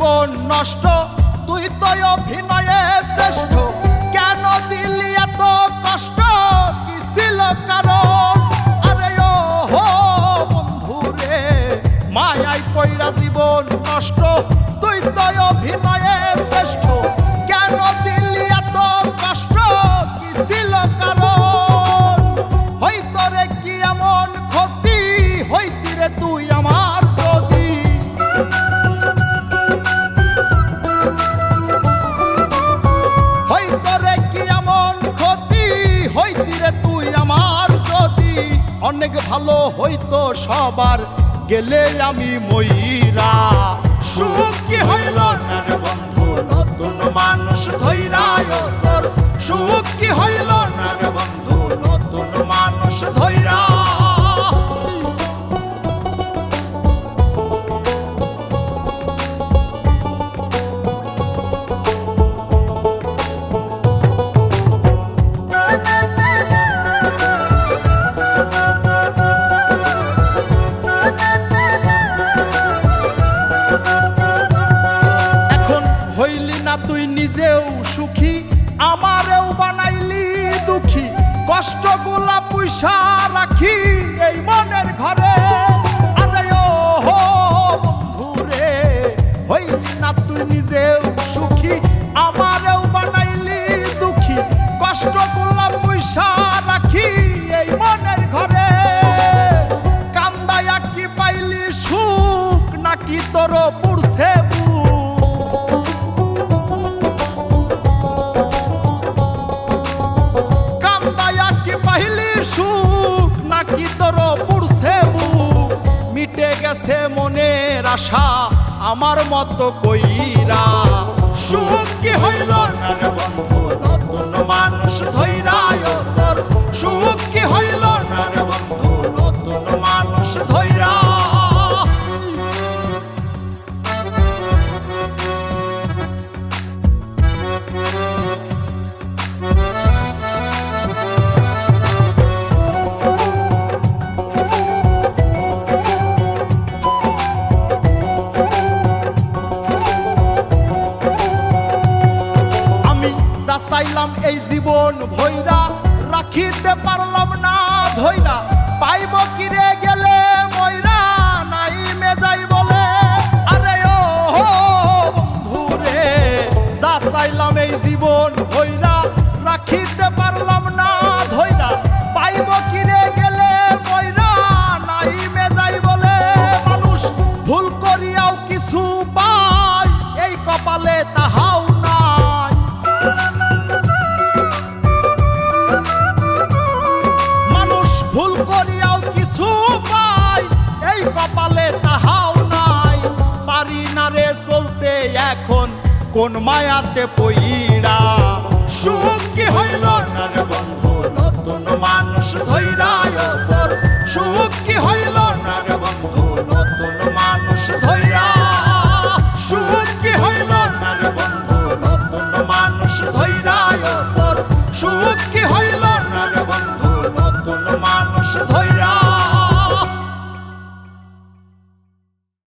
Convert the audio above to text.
জীবন নষ্ট, তুই তো অভিনয়ে শ্রেষ্ঠ। কেন দিলি এত কষ্ট, কি ছিল কারণ? আরে ও হো বন্ধু রে, মায়ায় কইরা জীবন নষ্ট, তুই তো অভিনয়ে শ্রেষ্ঠ। কেন দিলি এত কষ্ট, কি ছিল কারণ? হইতো রে কি এমন ক্ষতি, হইতি রে তুই আমার যদি। হইতো রে কি এমন ক্ষতি, হইতি রে তুই আমার যদি। অনেক ভালো হইতো সবার, গেলে আমি ময়রা। সুখ কি হইল না রে বন্ধু, নতুন মানুষ ধৈরায় তোর। সুখ কি হইল না রে বন্ধু, নতুন মানুষ ধৈরা। তুই নিজেও সুখী, আমারেও বানাইলি দুঃখী। কষ্টগুলা পুইসা রাখি এই মনের ঘরে। আরে ও হো বন্ধু রে, হইলি না তুই নিজেও সুখী, আমারেও বানাইলি দুঃখী। কষ্টগুলা পুইসা রাখি এই মনের ঘরে। কান্দায়া কি পাইলি সুখ, নাকি তোর পুরছে সুখ, নাকি তোর পুরছে বুক? মিটে গেছে মনের আশা আমার মতো কইরা। সুখ কি হইল না রে বন্ধু, নতুন মানুষ ধৈরায় তোর। সুখ কি হইল না রে বন্ধু, নতুন মানুষ ধৈরা। চাইলাম এই জীবন ভৈরা, রাখিতে পারলাম না ধৈরা। পাইব কিরে গেলে ময়রা, নাই মেজাই বলে। আরে ও বন্ধু রে, যা চাইলাম এই জীবন ভৈরা, রাখিতে পারলাম না ধৈরা। পাইব কিরে গেলে ময়রা, নাই মেজাই বলে। মানুষ ভুল করিয়াও কিছু পায়, এই কপালে তাহাও নাই। ভুল করিয়াও কিছু পাই, এই কপালে তাহাও নাই। পারি না রে চলতে এখন কোন মায়াতে পইরা। সুখ কি হইল না রে বন্ধু, নতুন মানুষ ধৈরায় তোর। সুখ কি হইল না রে বন্ধু, নতুন মানুষ ধৈরা। সুখ কি হইল না রে বন্ধু, নতুন মানুষ ধৈরায় তোর। সুখ কি হইল